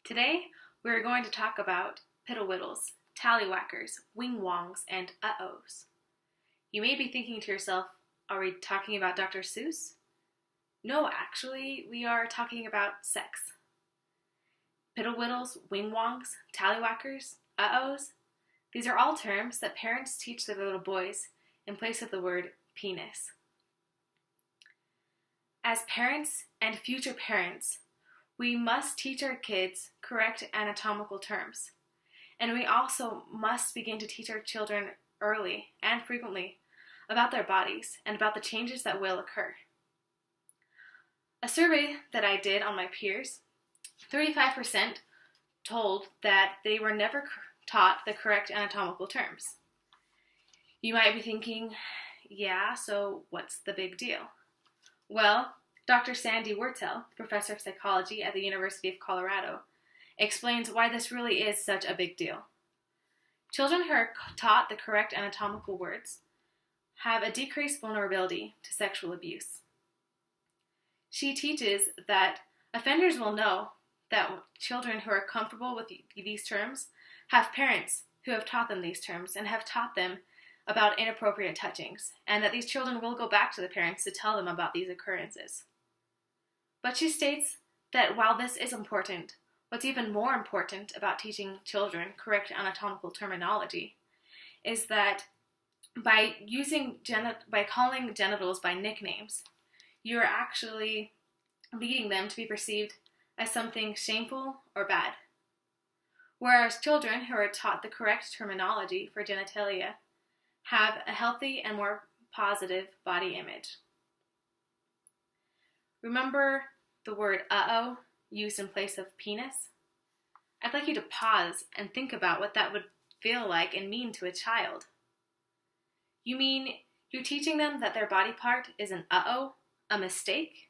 Today, we are going to talk about piddle-widdles, tallywhackers, wing-wongs, and uh-ohs. You may be thinking to yourself, are we talking about Dr. Seuss? No, actually, we are talking about sex. Piddle-widdles, wing-wongs, tallywhackers, uh-ohs, these are all terms that parents teach their little boys in place of the word penis. As parents and future parents, we must teach our kids correct anatomical terms, and we also must begin to teach our children early and frequently about their bodies and about the changes that will occur. A survey that I did on my peers, 35% told that they were never taught the correct anatomical terms. You might be thinking, yeah, so what's the big deal? Well, Dr. Sandy Wurtel, professor of psychology at the University of Colorado, explains why this really is such a big deal. Children who are taught the correct anatomical words have a decreased vulnerability to sexual abuse. She teaches that offenders will know that children who are comfortable with these terms have parents who have taught them these terms and have taught them about inappropriate touchings, and that these children will go back to the parents to tell them about these occurrences. But she states that while this is important, what's even more important about teaching children correct anatomical terminology is that by calling genitals by nicknames, you're actually leading them to be perceived as something shameful or bad. Whereas children who are taught the correct terminology for genitalia have a healthy and more positive body image. Remember the word uh-oh used in place of penis? I'd like you to pause and think about what that would feel like and mean to a child. You mean you're teaching them that their body part is an uh-oh, a mistake?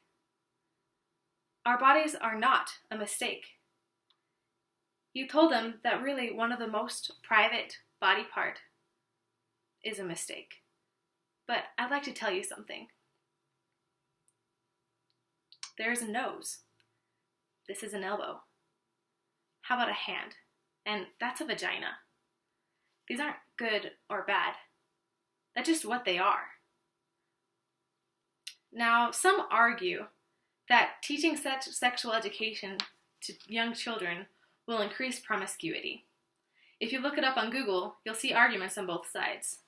Our bodies are not a mistake. You told them that really one of the most private body part is a mistake. But I'd like to tell you something. There's a nose. This is an elbow. How about a hand? And that's a vagina. These aren't good or bad. That's just what they are. Now, some argue that teaching sexual education to young children will increase promiscuity. If you look it up on Google, you'll see arguments on both sides.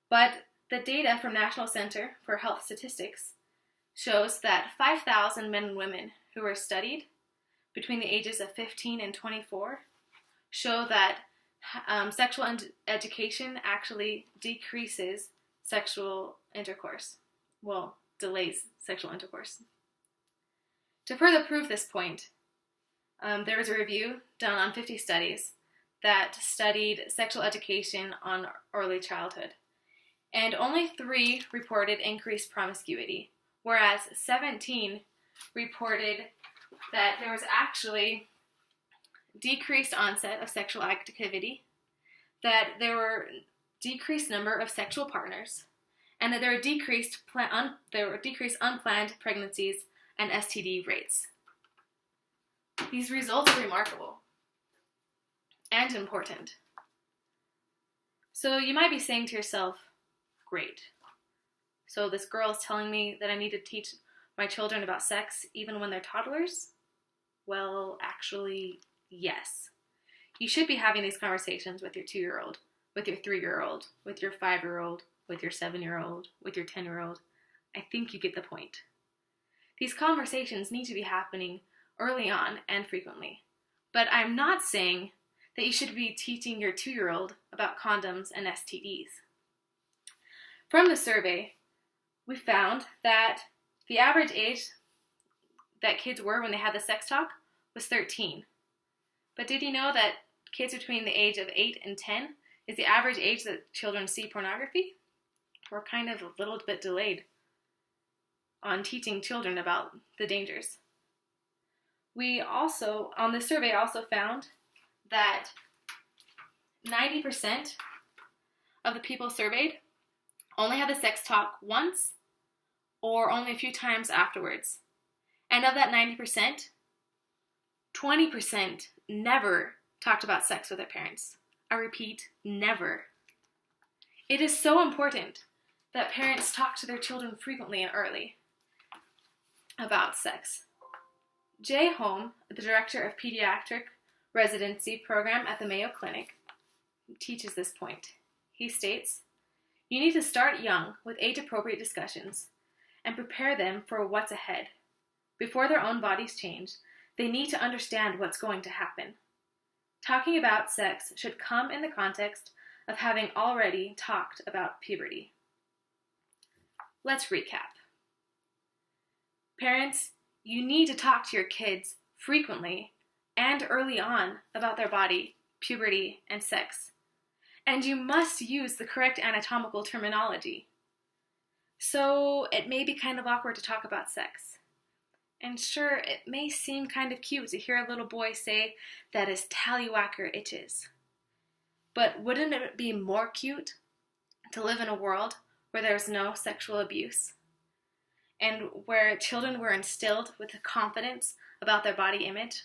But the data from National Center for Health Statistics shows that 5,000 men and women who were studied between the ages of 15 and 24 show that sexual education actually decreases sexual intercourse. Well, delays sexual intercourse. To further prove this point, there was a review done on 50 studies that studied sexual education on early childhood. And only 3 reported increased promiscuity, whereas 17 reported that there was actually decreased onset of sexual activity, that there were decreased number of sexual partners, and that there were decreased unplanned pregnancies and STD rates. These results are remarkable and important. So you might be saying to yourself, great. So this girl is telling me that I need to teach my children about sex even when they're toddlers? Well, actually, yes. You should be having these conversations with your 2-year-old, with your 3-year-old, with your 5-year-old, with your 7-year-old, with your 10-year-old. I think you get the point. These conversations need to be happening early on and frequently. But I'm not saying that you should be teaching your 2-year-old about condoms and STDs. From the survey, we found that the average age that kids were when they had the sex talk was 13. But did you know that kids between the age of 8 and 10 is the average age that children see pornography? We're kind of a little bit delayed on teaching children about the dangers. We also, on the survey, also found that 90% of the people surveyed only had the sex talk once or only a few times afterwards. And of that 90%, 20% never talked about sex with their parents. I repeat, never. It is so important that parents talk to their children frequently and early about sex. Jay Holm, the director of pediatric residency program at the Mayo Clinic, teaches this point. He states, "You need to start young with age-appropriate discussions and prepare them for what's ahead. Before their own bodies change, they need to understand what's going to happen. Talking about sex should come in the context of having already talked about puberty." Let's recap. Parents, you need to talk to your kids frequently and early on about their body, puberty, and sex. And you must use the correct anatomical terminology. So it may be kind of awkward to talk about sex. And sure, it may seem kind of cute to hear a little boy say that his tallywhacker itches. But wouldn't it be more cute to live in a world where there's no sexual abuse? And where children were instilled with the confidence about their body image?